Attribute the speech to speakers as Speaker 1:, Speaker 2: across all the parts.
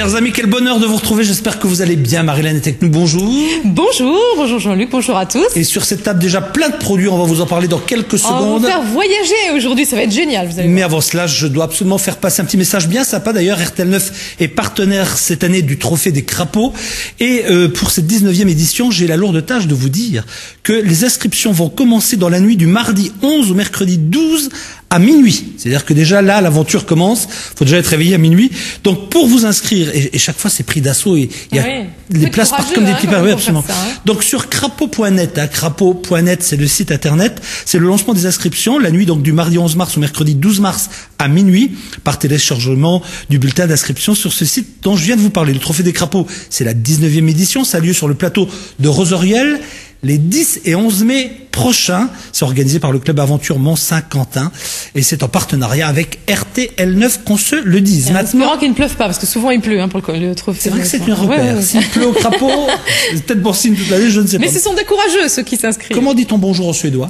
Speaker 1: Chers amis, quel bonheur de vous retrouver. J'espère que vous allez bien. Marie-Hélène est avec nous. Bonjour.
Speaker 2: Bonjour, bonjour Jean-Luc, bonjour à tous.
Speaker 1: Et sur cette table, déjà plein de produits. On va vous en parler dans quelques secondes.
Speaker 2: On va vous faire voyager aujourd'hui, ça va être génial. Vous allez
Speaker 1: Mais
Speaker 2: voir.
Speaker 1: avant cela, je dois absolument faire passer un petit message bien sympa. D'ailleurs, RTL 9 est partenaire cette année du Trophée des Crapauds. Et pour cette 19e édition, j'ai la lourde tâche de vous dire que les inscriptions vont commencer dans la nuit du mardi 11 au mercredi 12 à minuit. C'est-à-dire que déjà là, l'aventure commence. Faut déjà être réveillé à minuit. Donc pour vous inscrire, et chaque fois c'est pris d'assaut et il y a les places partent comme des petits pains. Oui, absolument. Donc sur crapaud.net, crapaud.net, c'est le site internet. C'est le lancement des inscriptions la nuit donc du mardi 11 mars au mercredi 12 mars à minuit par téléchargement du bulletin d'inscription sur ce site dont je viens de vous parler. Le Trophée des Crapauds, c'est la 19e édition. Ça a lieu sur le plateau de Rosoriel les 10 et 11 mai prochains. C'est organisé par le club Aventure Mont-Saint-Quentin et c'est en partenariat avec RTL 9 qu'on se le dise.
Speaker 2: Maintenant qu'il ne pleuve pas parce que souvent il pleut pour le trophée.
Speaker 1: C'est vrai que c'est un repère. S'il pleut au crapaud, c'est peut-être bon signe toute l'année, je ne sais pas.
Speaker 2: Mais ce sont des courageux ceux qui s'inscrivent.
Speaker 1: Comment dit-on bonjour en suédois?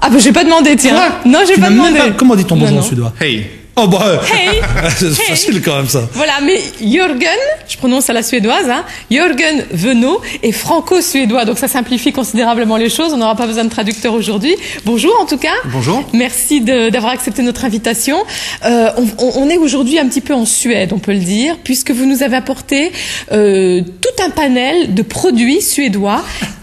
Speaker 2: Ah bah j'ai pas demandé, tiens.
Speaker 1: Quoi?
Speaker 2: Non, j'ai pas demandé.
Speaker 1: Comment dit-on bonjour en suédois?
Speaker 3: Hey.
Speaker 1: Oh bah,
Speaker 2: hey.
Speaker 1: c'est facile quand même ça.
Speaker 2: Voilà, mais Jürgen, je prononce à la suédoise, Jürgen Venot est franco-suédois, donc ça simplifie considérablement les choses. On n'aura pas besoin de traducteur aujourd'hui. Bonjour en tout cas.
Speaker 3: Bonjour.
Speaker 2: Merci d'avoir accepté notre invitation. On est aujourd'hui un petit peu en Suède, on peut le dire, puisque vous nous avez apporté tout un panel de produits suédois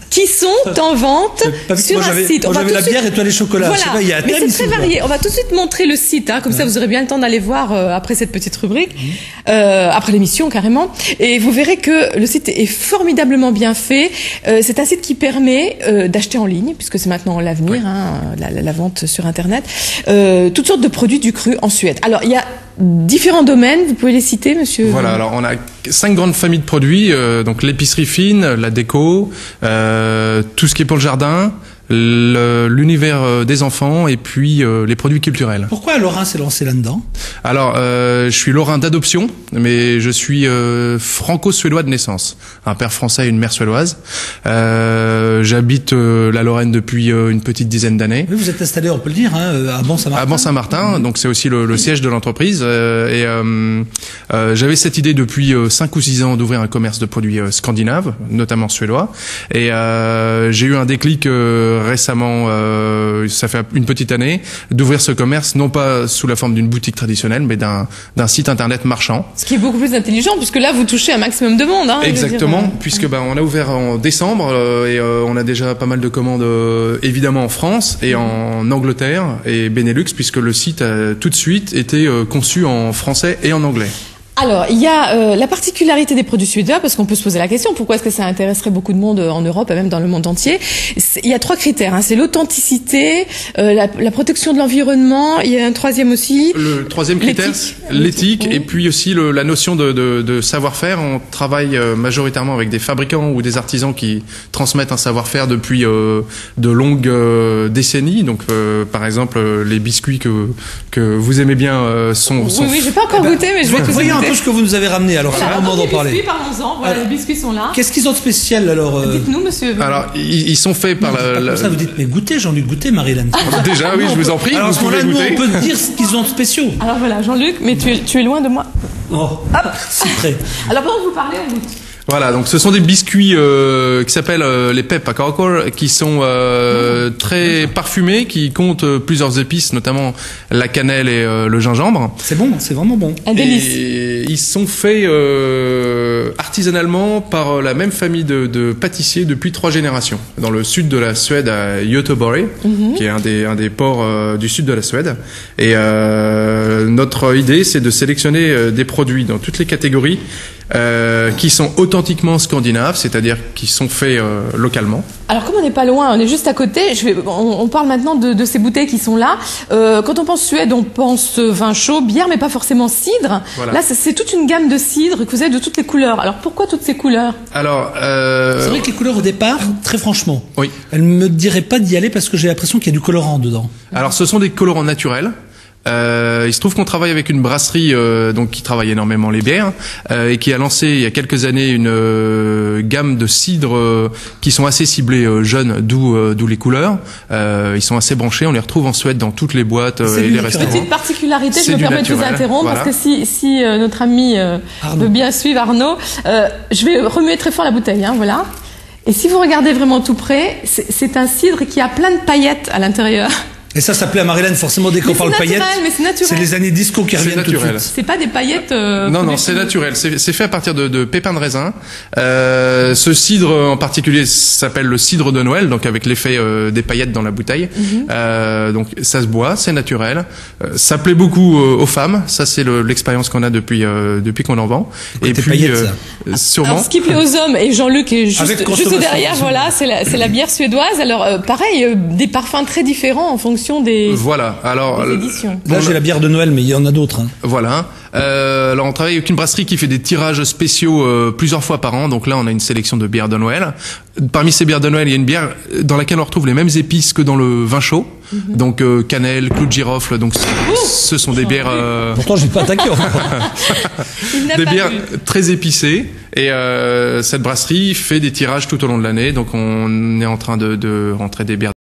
Speaker 2: qui sont en vente sur un site.
Speaker 1: Moi j'avais la bière et toi les chocolats.
Speaker 2: Voilà.
Speaker 1: Je sais pas, il y a
Speaker 2: mais c'est très varié. On va tout de suite montrer le site, comme ça vous aurez bien le temps d'aller voir après cette petite rubrique, après l'émission carrément. Et vous verrez que le site est formidablement bien fait. C'est un site qui permet d'acheter en ligne, puisque c'est maintenant l'avenir, la vente sur Internet, toutes sortes de produits du cru en Suède. Alors il y a différents domaines, vous pouvez les citer, monsieur?
Speaker 3: Voilà, alors on a 5 grandes familles de produits, donc l'épicerie fine, la déco, tout ce qui est pour le jardin, l'univers des enfants et puis les produits culturels.
Speaker 1: Pourquoi Laurent s'est lancé là-dedans?
Speaker 3: Alors, je suis lorrain d'adoption, mais je suis franco-suédois de naissance. Un père français et une mère suédoise. J'habite la Lorraine depuis une petite dizaine d'années.
Speaker 1: Oui, vous êtes installé, on peut le dire, à Ban-Saint-Martin.
Speaker 3: À Ban-Saint-Martin, donc c'est aussi le siège de l'entreprise. J'avais cette idée depuis 5 ou 6 ans d'ouvrir un commerce de produits scandinaves, notamment suédois. Et j'ai eu un déclic récemment, ça fait une petite année, d'ouvrir ce commerce, non pas sous la forme d'une boutique traditionnelle, mais d'un site internet marchand.
Speaker 2: Ce qui est beaucoup plus intelligent, puisque là, vous touchez un maximum de monde.
Speaker 3: Exactement, puisque on a ouvert en décembre et on a déjà pas mal de commandes, évidemment en France et en Angleterre et Benelux, puisque le site a tout de suite été conçu en français et en anglais.
Speaker 2: Alors, il y a la particularité des produits suédois, parce qu'on peut se poser la question, pourquoi est-ce que ça intéresserait beaucoup de monde en Europe et même dans le monde entier? Il y a 3 critères, c'est l'authenticité, la protection de l'environnement, il y a un troisième aussi.
Speaker 3: Le troisième critère, l'éthique, et puis aussi la notion de savoir-faire. On travaille majoritairement avec des fabricants ou des artisans qui transmettent un savoir-faire depuis de longues décennies. Donc, par exemple, les biscuits que vous aimez bien sont...
Speaker 2: Oui, j'ai pas encore goûté, mais je vais tous
Speaker 1: voyons un peu ce que vous nous avez ramené, alors c'est le moment d'en parler.
Speaker 2: Les biscuits, parlons-en. Voilà, les biscuits sont là.
Speaker 1: Qu'est-ce qu'ils ont de spécial alors
Speaker 2: Dites-nous, monsieur.
Speaker 3: Alors, ils sont faits par
Speaker 1: comme ça, vous dites, mais goûtez, Jean-Luc, goûtez, Marie-Hélène.
Speaker 3: Déjà, oui, je vous en prie,
Speaker 1: alors,
Speaker 3: vous pouvez
Speaker 1: nous,
Speaker 3: goûter.
Speaker 1: on peut dire ce qu'ils ont de spéciaux.
Speaker 2: Alors voilà, Jean-Luc, mais tu es loin de moi.
Speaker 1: Oh, si près.
Speaker 2: Alors pendant que vous parlez, on goûte.
Speaker 3: Voilà, donc ce sont des biscuits qui s'appellent les pepparkakor, qui sont très parfumés, qui comptent plusieurs épices, notamment la cannelle et le gingembre.
Speaker 1: C'est bon, c'est vraiment bon.
Speaker 2: Un délice.
Speaker 3: Et ils sont faits artisanalement par la même famille de pâtissiers depuis 3 générations. Dans le sud de la Suède, à Göteborg, qui est un des ports du sud de la Suède. Et notre idée, c'est de sélectionner des produits dans toutes les catégories qui sont authentiquement scandinaves, c'est-à-dire qui sont faits localement.
Speaker 2: Alors comme on n'est pas loin, on est juste à côté, on parle maintenant de ces bouteilles qui sont là. Quand on pense Suède, on pense vin chaud, bière, mais pas forcément cidre. Voilà. Là, c'est toute une gamme de cidres que vous avez de toutes les couleurs. Alors pourquoi toutes ces couleurs?
Speaker 3: Alors,
Speaker 1: c'est vrai que les couleurs au départ, très franchement,
Speaker 3: oui,
Speaker 1: elles me diraient pas d'y aller parce que j'ai l'impression qu'il y a du colorant dedans.
Speaker 3: Alors ce sont des colorants naturels. Il se trouve qu'on travaille avec une brasserie donc qui travaille énormément les bières et qui a lancé il y a quelques années une gamme de cidres qui sont assez ciblés jeunes, d'où les couleurs. Ils sont assez branchés, on les retrouve en Suède dans toutes les boîtes et les restaurants.
Speaker 2: Petite particularité, je
Speaker 3: C'est
Speaker 2: me
Speaker 3: du
Speaker 2: permets de vous
Speaker 3: naturel,
Speaker 2: interrompre
Speaker 3: voilà.
Speaker 2: parce que si notre ami veut bien suivre Arnaud, je vais remuer très fort la bouteille, hein, voilà. Et si vous regardez vraiment tout près, c'est un cidre qui a plein de paillettes à l'intérieur.
Speaker 1: Et ça plaît à Marilyn forcément dès qu'on parle paillettes.
Speaker 2: Mais c'est naturel.
Speaker 1: C'est les années disco qui reviennent tout de suite.
Speaker 2: C'est pas des paillettes.
Speaker 3: Non, c'est naturel. C'est fait à partir de pépins de raisin. Ce cidre en particulier s'appelle le cidre de Noël, donc avec l'effet des paillettes dans la bouteille. Donc ça se boit, c'est naturel. Ça plaît beaucoup aux femmes. Ça c'est l'expérience qu'on a depuis qu'on en vend.
Speaker 1: Et puis
Speaker 3: sûrement.
Speaker 2: Alors, ce qui plaît aux hommes, et Jean-Luc est juste derrière, voilà, c'est la bière suédoise. Alors pareil, des parfums très différents en fonction des éditions.
Speaker 1: Là, j'ai la bière de Noël, mais il y en a d'autres. Hein.
Speaker 3: Voilà. Alors, on travaille avec une brasserie qui fait des tirages spéciaux plusieurs fois par an. Donc là, on a une sélection de bières de Noël. Parmi ces bières de Noël, il y a une bière dans laquelle on retrouve les mêmes épices que dans le vin chaud. Donc cannelle, clou de girofle. Donc ce sont des bières.
Speaker 1: Pourtant, je n'ai pas attaqué.
Speaker 3: Des bières très épicées. Et cette brasserie fait des tirages tout au long de l'année. Donc on est en train de rentrer des bières